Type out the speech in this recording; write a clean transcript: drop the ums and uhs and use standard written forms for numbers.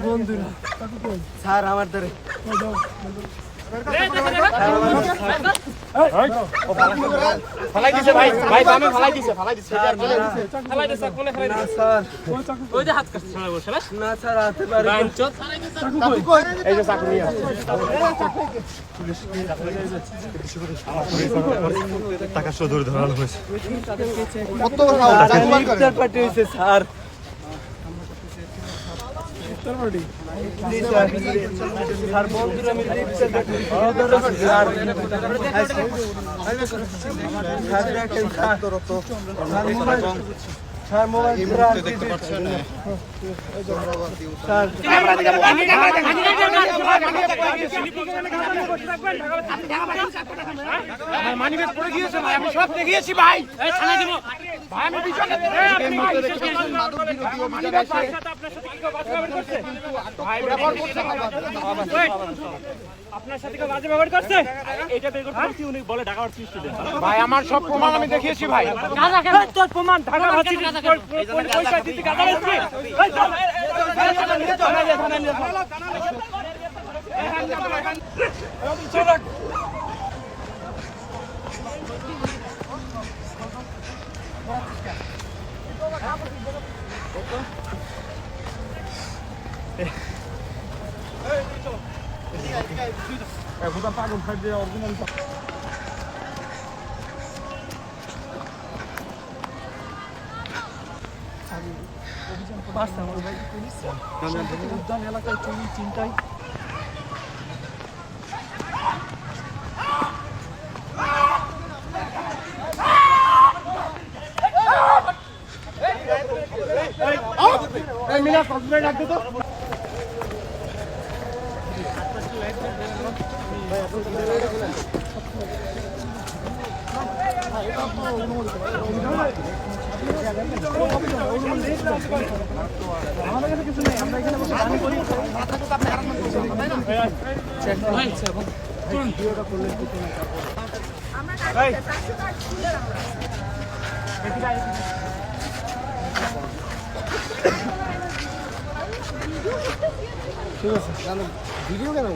বন্ধুরা স্যার আমার ধরে ফালাই দিছে ভাই ভাই বামে ফালাই দিছে ফালাই দিছে ফালাই দিছে কোনে ফালাই দিছে স্যার ওই যে হাত কাটছে না বসে না স্যার হাতে পারে এই যে চাকু নিয়ে টাকা শোধ ধরানো হয়েছে কত পার্টি হয়েছে স্যার স্যার বন্ধুরা আমি স্যার মোবাইল দেখতে পাচ্ছেন স্যার মানিব্যাগ পড়ে গিয়েছে ভাই আমি সব দেখিয়েছি ভাই এই থানায় দেব ভাই আমি পিছনে মাদক বিরোধী অভিযান আছে আপনার সাথে কি কথা করছে ভাই ব্যবহার করছে আপনার সাথে কি বাজে ব্যবহার করছে এটা বের করতে বলছি উনি বলে ঢাকা ভার্সিটি স্টুডেন্ট ভাই আমার সব প্রমাণ আমি দেখিয়েছি ভাই গাজা কেন তোর প্রমাণ ঢাকা ভার্সিটি পয়সা দিতে গাজা বেচছি এই চল বুঝা পাগল ফাইভ দিয়ে অরিজিনাল অভিযান পাঁচটা আমার ভাই পুলিশ উদ্যান এলাকায় চুরি চিন্তায় মিনা কমপ্লেন্ট রাখবে তো আমাদের কাছে কিছু নেই আমরা এখানে বসে গান করি ঠিক আছে ভিডিও কেন